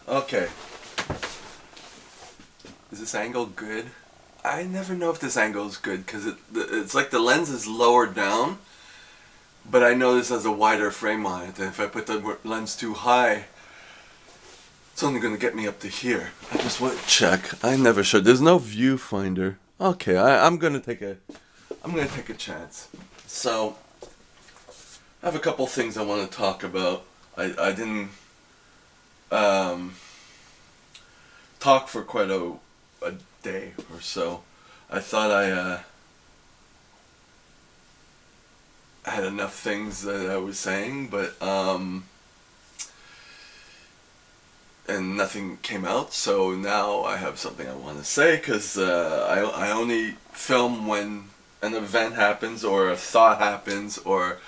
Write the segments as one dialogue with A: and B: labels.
A: Okay. Is this angle good? I never know if this angle is good because it's like the lens is lower down, but I know this has a wider frame on it, and if I put the lens too high, it's only going to get me up to here. I just want to check. I'm never sure. There's no viewfinder. Okay, I'm gonna take a chance. So I have a couple things I want to talk about. I didn't talk for quite a day or so. I thought I had enough things that I was saying, but and nothing came out. So now I have something I want to say because I only film when an event happens or a thought happens or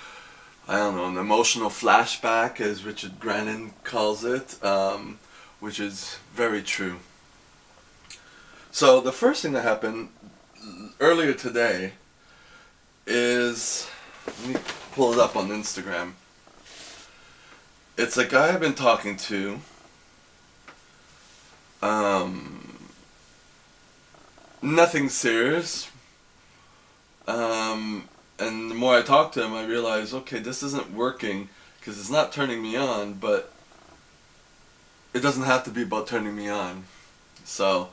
A: I don't know, an emotional flashback, as Richard Grannon calls it, which is very true. So the first thing that happened earlier today is, let me pull it up on Instagram. It's a guy I've been talking to. Nothing serious. And the more I talk to him, I realize, okay, this isn't working because it's not turning me on, but it doesn't have to be about turning me on. So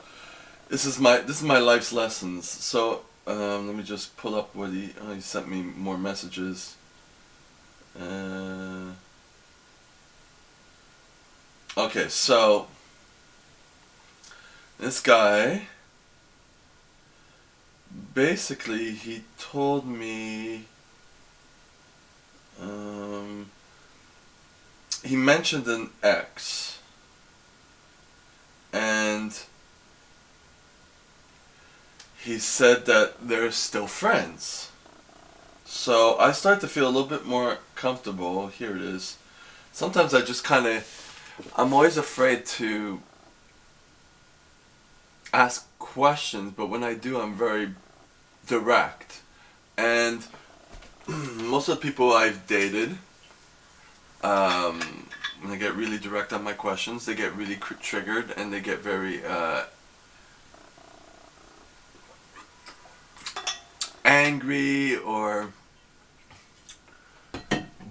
A: this is my life's lessons. So let me just pull up what he sent me more messages. Okay, so this guy, basically, he told me, he mentioned an ex, and he said that they're still friends. So I start to feel a little bit more comfortable. Here it is. Sometimes I just I'm always afraid to ask questions, but when I do, I'm very direct. And most of the people I've dated, when they get really direct on my questions, they get really triggered and they get very angry or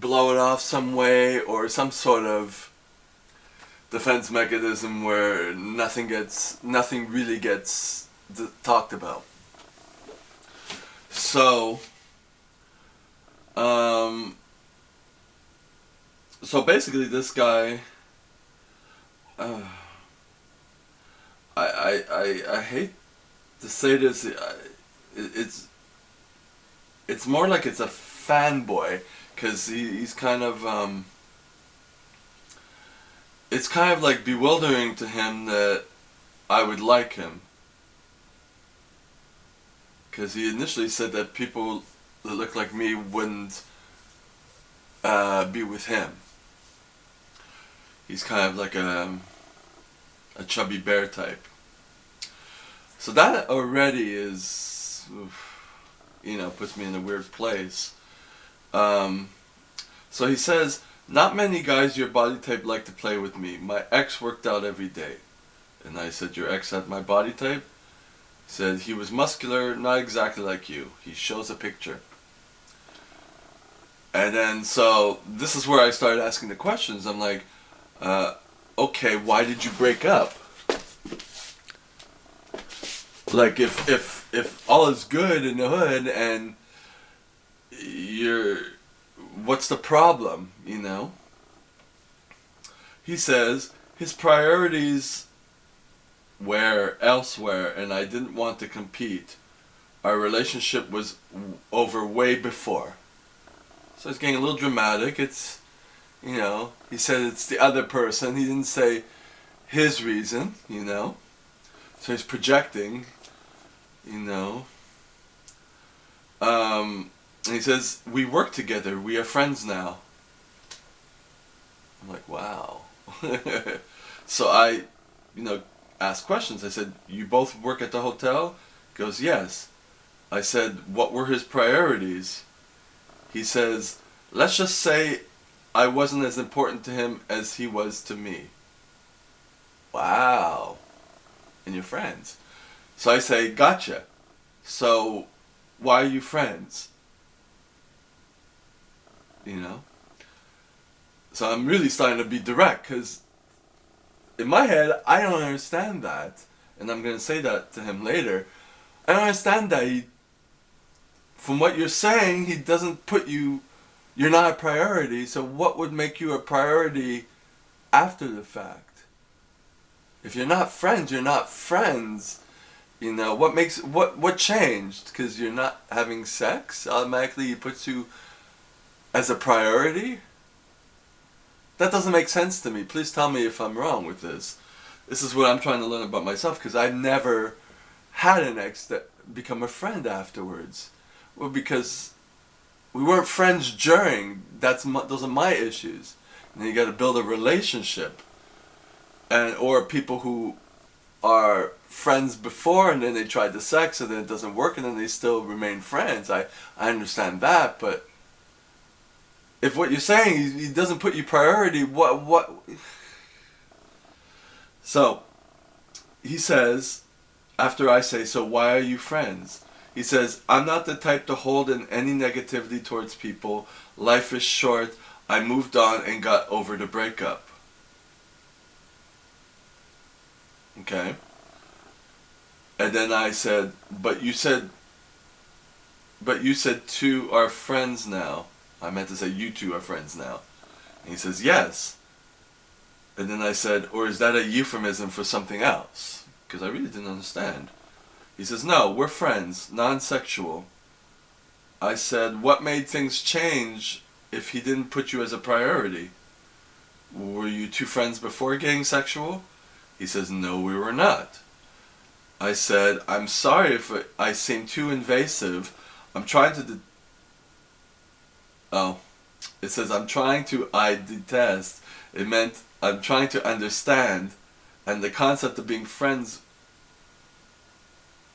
A: blow it off some way or some sort of defense mechanism where nothing really gets talked about. So, so basically, this guy, I hate to say this. It's more like it's a fanboy because he's kind of it's kind of like bewildering to him that I would like him. Because he initially said that people that look like me wouldn't be with him. He's kind of like a chubby bear type. So that already is, puts me in a weird place. So he says, not many guys your body type like to play with me. My ex worked out every day. And I said, your ex had my body type? He said, he was muscular, not exactly like you. He shows a picture. And then, so, this is where I started asking the questions. I'm like, okay, why did you break up? Like, if all is good in the hood and what's the problem, He says his priorities were elsewhere and I didn't want to compete. Our relationship was over way before. So it's getting a little dramatic. It's, he said it's the other person. He didn't say his reason, So he's projecting, And he says, we work together. We are friends now. I'm like, wow. So I, asked questions. I said, you both work at the hotel? He goes, yes. I said, what were his priorities? He says, let's just say I wasn't as important to him as he was to me. Wow. And you're friends. So I say, gotcha. So why are you friends? You know? So I'm really starting to be direct, because in my head, I don't understand that. And I'm going to say that to him later. I don't understand that from what you're saying, he doesn't put you, you're not a priority. So what would make you a priority after the fact? If you're not friends, you're not friends. You know, what changed? Because you're not having sex, automatically he puts you as a priority? That doesn't make sense to me. Please tell me if I'm wrong with this. This is what I'm trying to learn about myself, because I've never had an ex that become a friend afterwards. Well, because we weren't friends during. Those are my issues. And you got to build a relationship, or people who are friends before and then they tried the sex and then it doesn't work and then they still remain friends. I understand that, but if what you're saying he doesn't put you priority, what? So he says, after I say, so why are you friends? He says, I'm not the type to hold in any negativity towards people. Life is short. I moved on and got over the breakup. Okay. And then I said, but you said two are friends now. I meant to say you two are friends now. And he says, yes. And then I said, or is that a euphemism for something else? Because I really didn't understand. He says, no, we're friends, non-sexual. I said, what made things change if he didn't put you as a priority? Were you two friends before getting sexual? He says, no, we were not. I said, I'm sorry if I seem too invasive. I'm trying to... It says, I detest. It meant, I'm trying to understand. And the concept of being friends...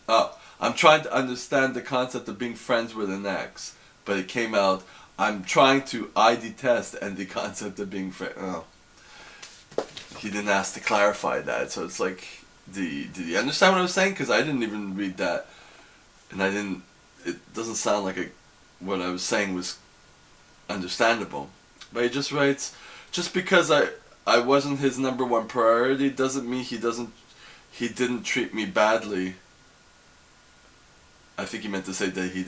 A: I'm trying to understand the concept of being friends with an ex. But it came out, I detest, and the concept of being friends... He didn't ask to clarify that, so it's like, did he understand what I was saying? Because I didn't even read that, and it doesn't sound like what I was saying was understandable. But he just writes, just because I wasn't his number one priority doesn't mean he didn't treat me badly. I think he meant to say that he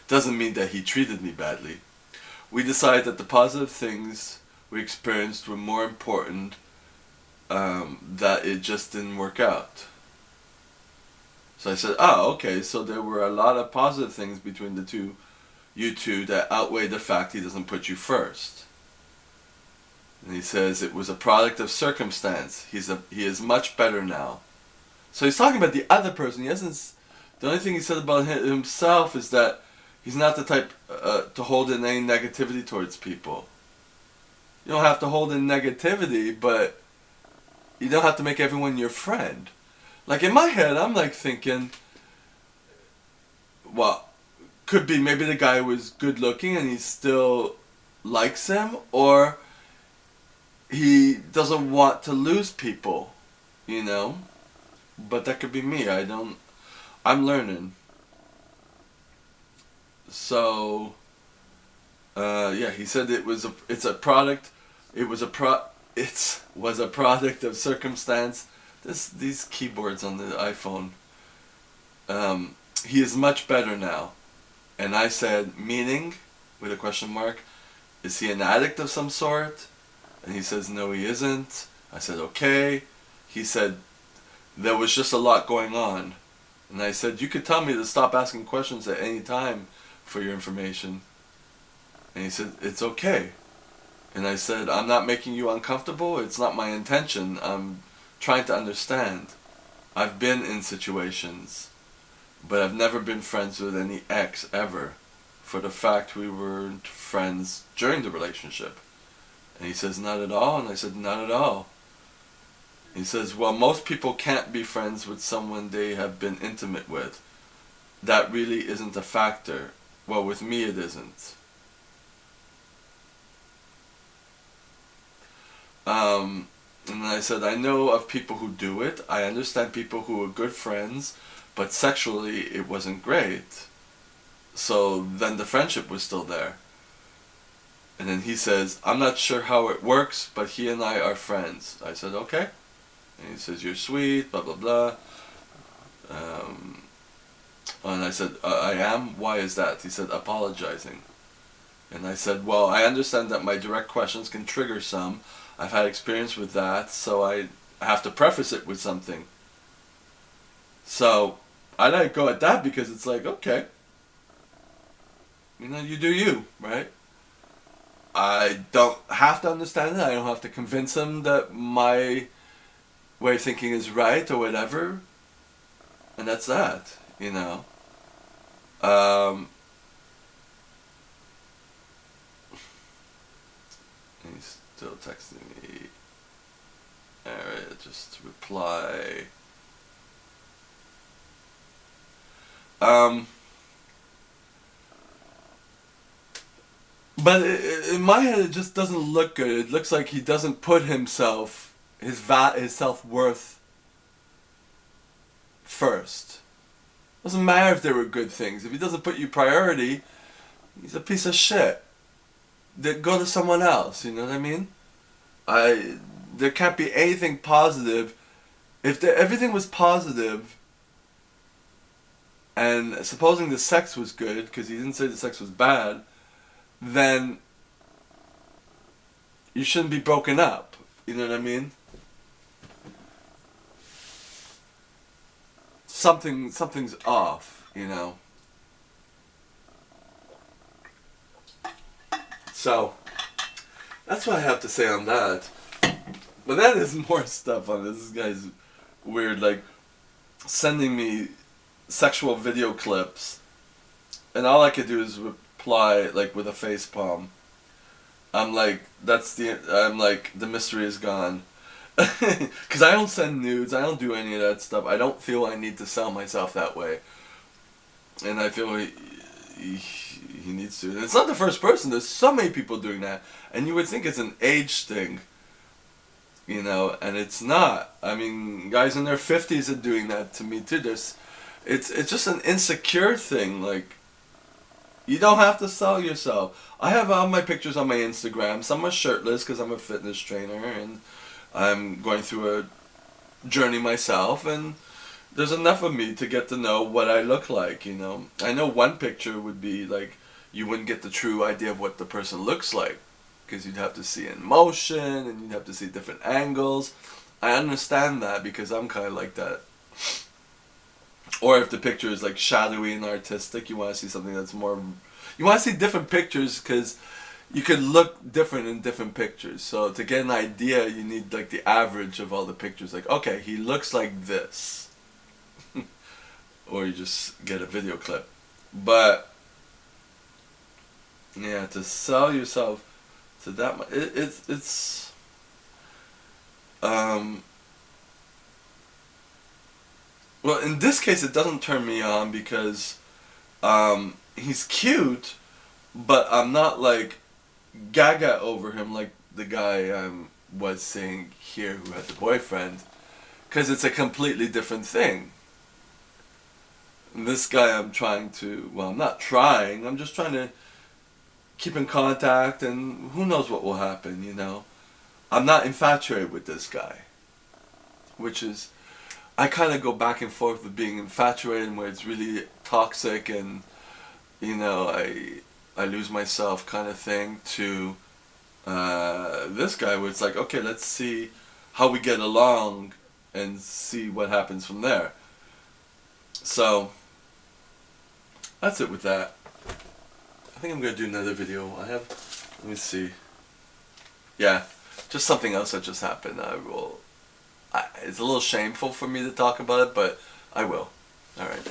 A: doesn't mean that he treated me badly. We decided that the positive things we experienced were more important, that it just didn't work out. So I said, okay, so there were a lot of positive things between you two that outweigh the fact he doesn't put you first. And he says it was a product of circumstance. He is much better now. So he's talking about the other person. The only thing he said about himself is that he's not the type to hold in any negativity towards people. You don't have to hold in negativity, but you don't have to make everyone your friend. Like in my head, I'm like thinking, well, could be maybe the guy was good looking and he still likes him, or he doesn't want to lose people, you know? But that could be me. I'm learning. So, he said it was a product of circumstance. These keyboards on the iPhone. He is much better now. And I said, meaning, with a question mark, is he an addict of some sort? And he says, no, he isn't. I said, okay. He said, there was just a lot going on. And I said, you could tell me to stop asking questions at any time for your information. And he said, it's okay. And I said, I'm not making you uncomfortable. It's not my intention. I'm trying to understand. I've been in situations, but I've never been friends with any ex ever, for the fact we weren't friends during the relationship. And he says, not at all. And I said, not at all. He says, well, most people can't be friends with someone they have been intimate with. that really isn't a factor. Well, with me it isn't. And I said, I know of people who do it. I understand people who are good friends, but sexually it wasn't great. So then the friendship was still there. And then he says, I'm not sure how it works, but he and I are friends. I said, okay. And he says, you're sweet, blah, blah, blah. And I said, I am? Why is that? He said, apologizing. And I said, well, I understand that my direct questions can trigger some. I've had experience with that, so I have to preface it with something. So I let go at that because it's like, okay. You know, you do you, right? I don't have to understand it. I don't have to convince him that my way of thinking is right or whatever. And that's that, you know. He's still texting me. Alright, just reply. But in my head, it just doesn't look good. It looks like he doesn't put himself, his self-worth first. Doesn't matter if they were good things. If he doesn't put you priority, he's a piece of shit. Go to someone else, you know what I mean? There can't be anything positive. If everything was positive, and supposing the sex was good, because he didn't say the sex was bad, then you shouldn't be broken up. You know what I mean? Something's off, you know. So that's what I have to say on that. But then there's more stuff on this. This guy's weird, like sending me sexual video clips, and all I could do is reply like with a face palm. I'm like, the mystery is gone. Because I don't send nudes, I don't do any of that stuff. I don't feel I need to sell myself that way. And I feel he needs to. And it's not the first person, there's so many people doing that. And you would think it's an age thing. You know, and it's not. I mean, guys in their 50s are doing that to me too. It's just an insecure thing, like, you don't have to sell yourself. I have all my pictures on my Instagram. Some are shirtless because I'm a fitness trainer and I'm going through a journey myself, and there's enough of me to get to know what I look like, you know. I know one picture would be like, you wouldn't get the true idea of what the person looks like because you'd have to see in motion and you'd have to see different angles. I understand that because I'm kind of like that. Or if the picture is like shadowy and artistic, you want to see something that's more... You want to see different pictures because you could look different in different pictures. So to get an idea, you need like the average of all the pictures. Like, okay, he looks like this. Or you just get a video clip. But, yeah, to sell yourself to that much, it's well, in this case, it doesn't turn me on because he's cute, but I'm not like gaga over him like the guy was saying here who had the boyfriend, because it's a completely different thing. And this guy I'm trying to, well, I'm not trying, I'm just trying to keep in contact, and who knows what will happen, you know. I'm not infatuated with this guy, which is... I kind of go back and forth with being infatuated where it's really toxic and, you know, I lose myself kind of thing, to this guy where it's like, okay, let's see how we get along and see what happens from there. So, that's it with that. I think I'm going to do another video. Let me see. Yeah, just something else that just happened. It's a little shameful for me to talk about it, but I will. Alright.